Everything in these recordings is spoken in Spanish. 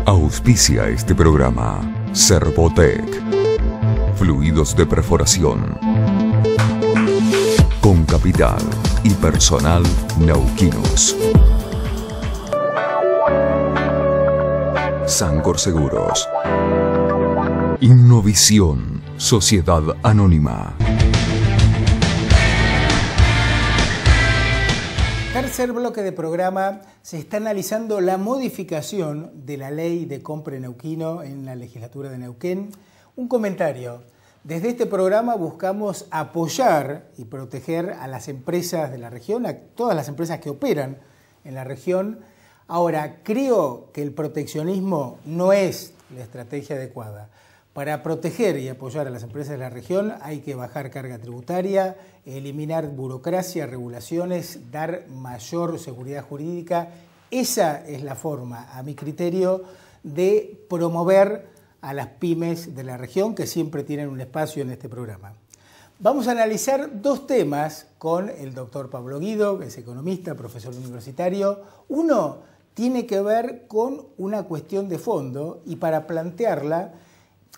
Auspicia este programa Servotec, fluidos de perforación, con capital y personal neuquinos. Sancor Seguros, Innovisión, Sociedad Anónima. Tercer bloque de programa, se está analizando la modificación de la ley de Compre Neuquino en la legislatura de Neuquén. Un comentario. Desde este programa buscamos apoyar y proteger a las empresas de la región, a todas las empresas que operan en la región. Ahora, creo que el proteccionismo no es la estrategia adecuada. Para proteger y apoyar a las empresas de la región hay que bajar carga tributaria, eliminar burocracia, regulaciones, dar mayor seguridad jurídica. Esa es la forma, a mi criterio, de promover a las pymes de la región que siempre tienen un espacio en este programa. Vamos a analizar dos temas con el doctor Pablo Guido, que es economista, profesor universitario. Uno tiene que ver con una cuestión de fondo y para plantearla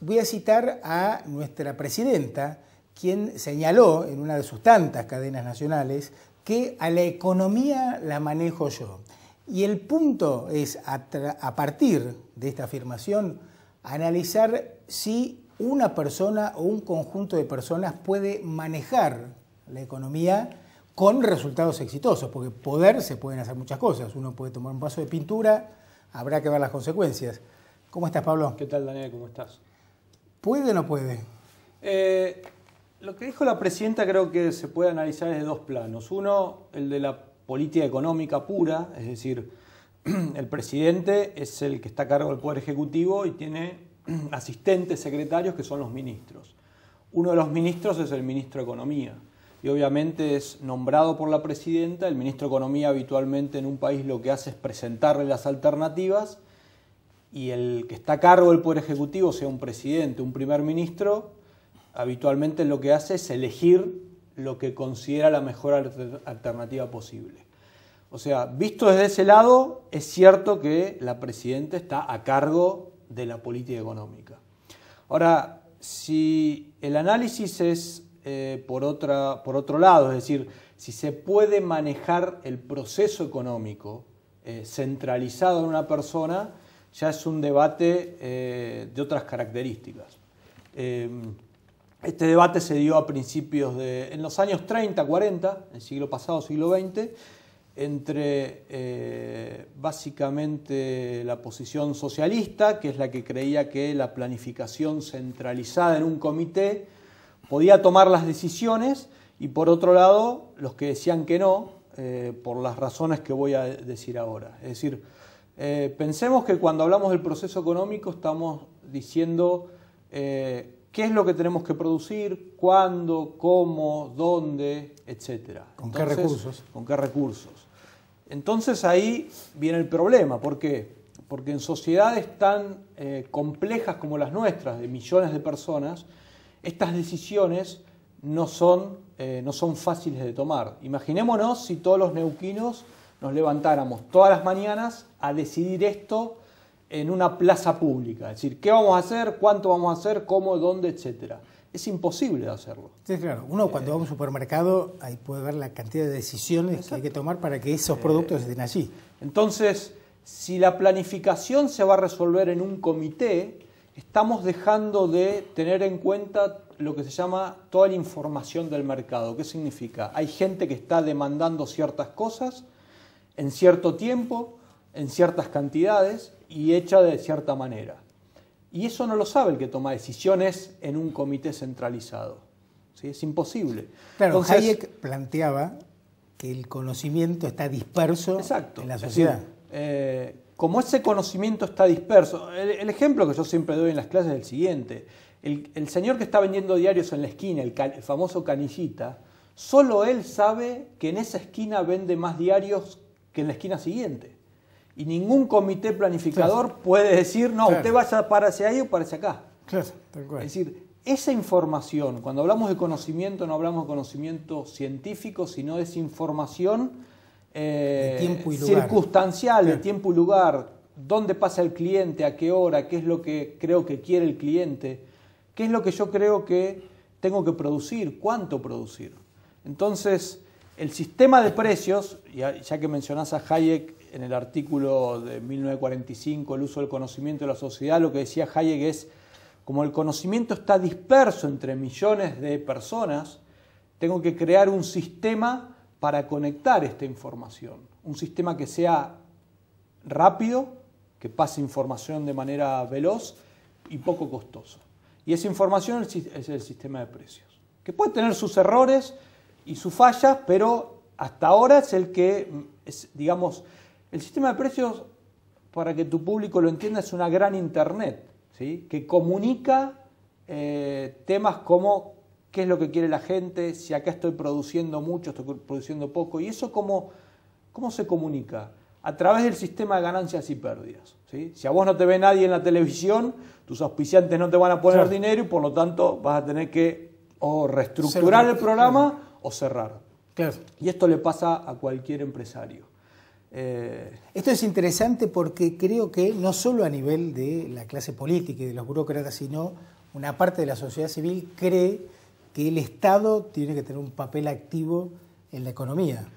voy a citar a nuestra presidenta, quien señaló en una de sus tantas cadenas nacionales que a la economía la manejo yo. Y el punto es, a partir de esta afirmación, analizar si una persona o un conjunto de personas puede manejar la economía con resultados exitosos, porque poder se pueden hacer muchas cosas. Uno puede tomar un vaso de pintura, habrá que ver las consecuencias. ¿Cómo estás, Pablo? ¿Qué tal, Daniel? ¿Cómo estás? ¿Puede o no puede? Lo que dijo la presidenta creo que se puede analizar desde dos planos. Uno, el de la política económica pura, es decir, el presidente es el que está a cargo del Poder Ejecutivo y tiene asistentes secretarios que son los ministros. Uno de los ministros es el ministro de Economía y obviamente es nombrado por la presidenta. El ministro de Economía habitualmente en un país lo que hace es presentarle las alternativas y el que está a cargo del Poder Ejecutivo, sea un presidente, un primer ministro, habitualmente lo que hace es elegir lo que considera la mejor alternativa posible. O sea, visto desde ese lado, es cierto que la presidenta está a cargo de la política económica. Ahora, si el análisis es por otro lado, es decir, si se puede manejar el proceso económico centralizado en una persona, ya es un debate de otras características. Este debate se dio a principios en los años 30, 40, el siglo pasado, siglo XX, entre básicamente la posición socialista, que es la que creía que la planificación centralizada en un comité podía tomar las decisiones, y por otro lado, los que decían que no, por las razones que voy a decir ahora. Es decir, pensemos que cuando hablamos del proceso económico estamos diciendo qué es lo que tenemos que producir, cuándo, cómo, dónde, etc. ¿Con qué recursos? ¿Con qué recursos? Entonces ahí viene el problema. ¿Por qué? Porque en sociedades tan complejas como las nuestras, de millones de personas, estas decisiones no son fáciles de tomar. Imaginémonos si todos los neuquinos nos levantáramos todas las mañanas a decidir esto en una plaza pública. Es decir, ¿qué vamos a hacer? ¿Cuánto vamos a hacer? ¿Cómo? ¿Dónde? Etcétera. Es imposible hacerlo. Sí, claro. Uno cuando va a un supermercado ahí puede ver la cantidad de decisiones que hay que tomar para que esos productos estén allí. Entonces, si la planificación se va a resolver en un comité, estamos dejando de tener en cuenta lo que se llama toda la información del mercado. ¿Qué significa? Hay gente que está demandando ciertas cosas en cierto tiempo, en ciertas cantidades y hecha de cierta manera. Y eso no lo sabe el que toma decisiones en un comité centralizado. ¿Sí? Es imposible. Claro, entonces, Hayek planteaba que el conocimiento está disperso en la sociedad. Es decir, como ese conocimiento está disperso, el ejemplo que yo siempre doy en las clases es el siguiente. El señor que está vendiendo diarios en la esquina, el famoso canillita, solo él sabe que en esa esquina vende más diarios que en la esquina siguiente. Y ningún comité planificador puede decir, no, usted vaya para hacia ahí o para hacia acá. Claro, tal cual. Es decir, esa información, cuando hablamos de conocimiento, no hablamos de conocimiento científico, sino de esa información de tiempo y lugar. circunstancial, de tiempo y lugar. dónde pasa el cliente, a qué hora, qué es lo que creo que quiere el cliente, qué es lo que yo creo que tengo que producir, cuánto producir. Entonces, el sistema de precios, ya que mencionás a Hayek en el artículo de 1945, el uso del conocimiento de la sociedad, lo que decía Hayek es, como el conocimiento está disperso entre millones de personas, tengo que crear un sistema para conectar esta información. Un sistema que sea rápido, que pase información de manera veloz y poco costoso. Y esa información es el sistema de precios, que puede tener sus errores y sus fallas, pero hasta ahora es el que, digamos, el sistema de precios, para que tu público lo entienda, es una gran internet, ¿sí? Que comunica temas como qué es lo que quiere la gente, si acá estoy produciendo mucho, estoy produciendo poco, y eso cómo se comunica. A través del sistema de ganancias y pérdidas, ¿sí? Si a vos no te ve nadie en la televisión, tus auspiciantes no te van a poner dinero y por lo tanto vas a tener que o reestructurar el programa o cerrar. Claro. Y esto le pasa a cualquier empresario. Esto es interesante porque creo que no solo a nivel de la clase política y de los burócratas, sino una parte de la sociedad civil cree que el Estado tiene que tener un papel activo en la economía.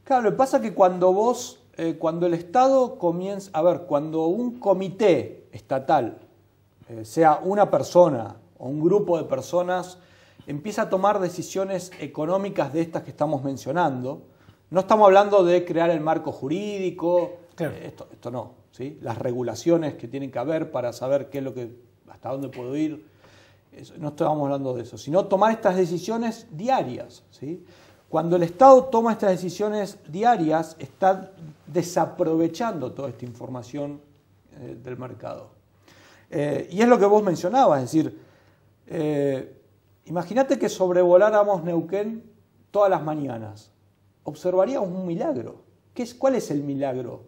Claro, lo que pasa es que cuando el Estado comienza, cuando un comité estatal, sea una persona o un grupo de personas, empieza a tomar decisiones económicas de estas que estamos mencionando, no estamos hablando de crear el marco jurídico, claro. Esto no, ¿sí? Las regulaciones que tienen que haber para saber qué es lo que, hasta dónde puedo ir, no estamos hablando de eso, sino tomar estas decisiones diarias, ¿sí? Cuando el Estado toma estas decisiones diarias, está desaprovechando toda esta información del mercado. Y es lo que vos mencionabas, es decir, imagínate que sobrevoláramos Neuquén todas las mañanas. Observaríamos un milagro. ¿Cuál es el milagro?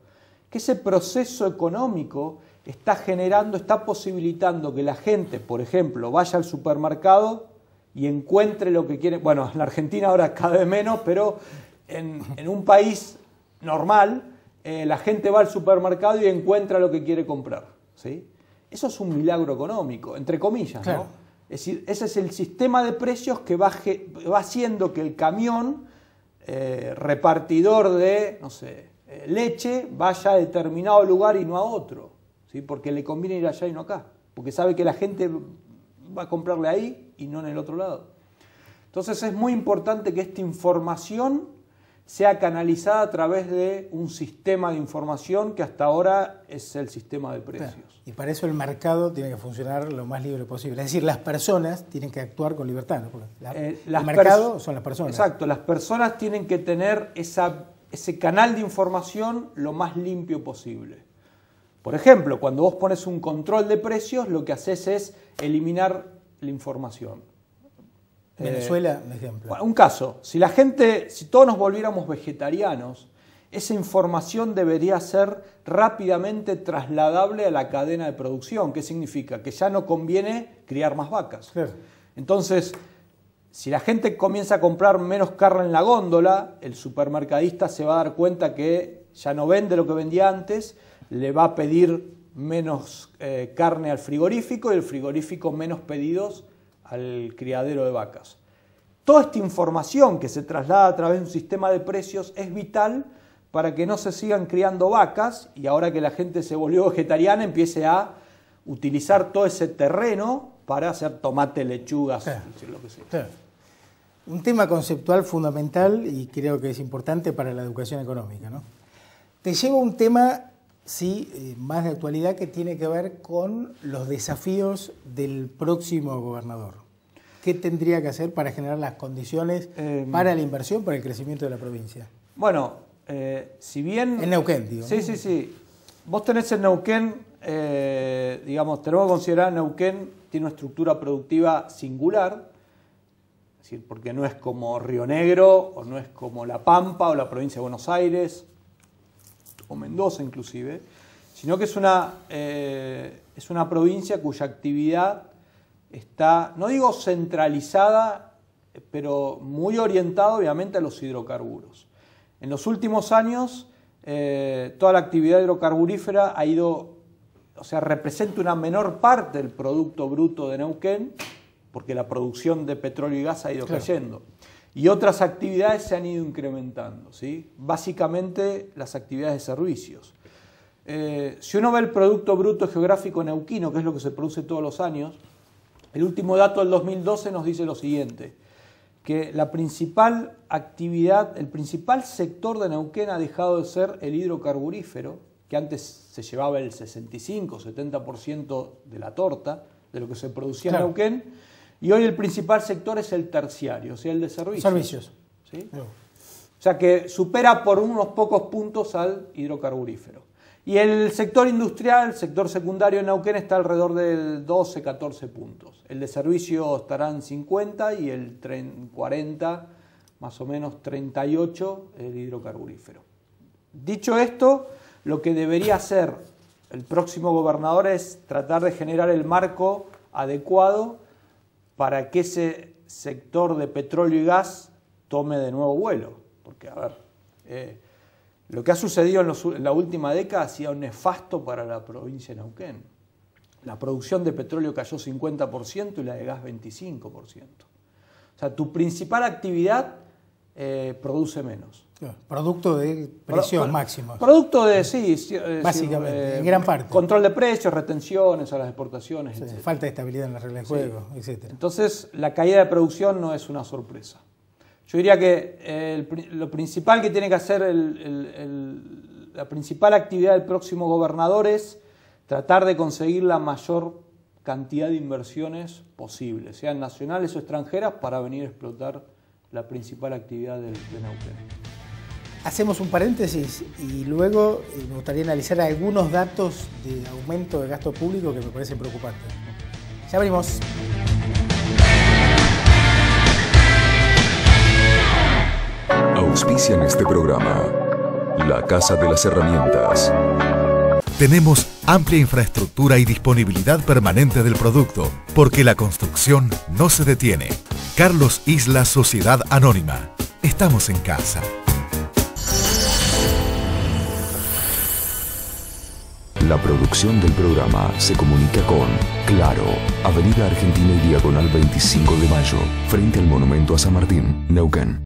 Que ese proceso económico está generando, está posibilitando que la gente, por ejemplo, vaya al supermercado y encuentre lo que quiere. Bueno, en la Argentina ahora cada vez menos, pero en un país normal, la gente va al supermercado y encuentra lo que quiere comprar, ¿sí? Eso es un milagro económico, entre comillas, claro. ¿No? Es decir, ese es el sistema de precios que va haciendo que el camión repartidor de, no sé, leche vaya a determinado lugar y no a otro, ¿sí? Porque le conviene ir allá y no acá, porque sabe que la gente va a comprarle ahí y no en el otro lado. Entonces es muy importante que esta información sea canalizada a través de un sistema de información que hasta ahora es el sistema de precios. Claro. Y para eso el mercado tiene que funcionar lo más libre posible. Es decir, las personas tienen que actuar con libertad, ¿no? Porque el mercado son las personas. Exacto, las personas tienen que tener ese canal de información lo más limpio posible. Por ejemplo, cuando vos pones un control de precios, lo que haces es eliminar la información. Venezuela, un ejemplo. Un caso, si todos nos volviéramos vegetarianos, esa información debería ser rápidamente trasladable a la cadena de producción. ¿Qué significa? Que ya no conviene criar más vacas. Claro. Entonces, si la gente comienza a comprar menos carne en la góndola, el supermercadista se va a dar cuenta que ya no vende lo que vendía antes, le va a pedir menos carne al frigorífico y el frigorífico menos pedidos al criadero de vacas. Toda esta información que se traslada a través de un sistema de precios es vital para que no se sigan criando vacas y ahora que la gente se volvió vegetariana empiece a utilizar todo ese terreno para hacer tomate, lechugas, claro. Lo que sea. Claro. Un tema conceptual fundamental y creo que es importante para la educación económica, ¿no? Te llevo a un tema, sí, más de actualidad que tiene que ver con los desafíos del próximo gobernador. ¿Qué tendría que hacer para generar las condiciones para la inversión, para el crecimiento de la provincia? Bueno, si bien... En Neuquén, digo. Sí, sí, sí. Vos tenés en Neuquén, digamos, tenemos que considerar Neuquén tiene una estructura productiva singular, es decir, porque no es como Río Negro, o no es como La Pampa, o la provincia de Buenos Aires, o Mendoza inclusive, sino que es una provincia cuya actividad está, no digo centralizada, pero muy orientada obviamente a los hidrocarburos. En los últimos años toda la actividad hidrocarburífera ha ido, o sea, representa una menor parte del Producto Bruto de Neuquén, porque la producción de petróleo y gas ha ido cayendo. Y otras actividades se han ido incrementando, ¿sí? Básicamente las actividades de servicios. Si uno ve el Producto Bruto Geográfico Neuquino, que es lo que se produce todos los años, el último dato del 2012 nos dice lo siguiente, que la principal actividad, el principal sector de Neuquén ha dejado de ser el hidrocarburífero, que antes se llevaba el 65-70% de la torta, de lo que se producía en Neuquén, y hoy el principal sector es el terciario, o sea, el de servicios. ¿Sí? O sea, que supera por unos pocos puntos al hidrocarburífero. Y el sector industrial, el sector secundario en Neuquén está alrededor del 12-14 puntos. El de servicio estará en 50 y el 40, más o menos 38, el hidrocarburífero. Dicho esto, lo que debería hacer el próximo gobernador es tratar de generar el marco adecuado para que ese sector de petróleo y gas tome de nuevo vuelo. Porque, a ver, lo que ha sucedido en la última década ha sido nefasto para la provincia de Neuquén. La producción de petróleo cayó 50% y la de gas 25%. O sea, tu principal actividad produce menos. Producto de precios máximos. Producto de, sí. Básicamente, en gran parte. Control de precios, retenciones a las exportaciones, etc. Falta de estabilidad en las reglas de juego, etc. Entonces, la caída de producción no es una sorpresa. Yo diría que lo principal que tiene que hacer, la principal actividad del próximo gobernador es tratar de conseguir la mayor cantidad de inversiones posibles, sean nacionales o extranjeras, para venir a explotar la principal actividad de Neuquén. Hacemos un paréntesis y luego me gustaría analizar algunos datos de aumento de gasto público que me parecen preocupantes. Ya venimos. Auspician este programa La Casa de las Herramientas. Tenemos amplia infraestructura y disponibilidad permanente del producto, porque la construcción no se detiene. Carlos Isla Sociedad Anónima. Estamos en casa. La producción del programa se comunica con Claro, Avenida Argentina y Diagonal 25 de Mayo, frente al Monumento a San Martín, Neuquén.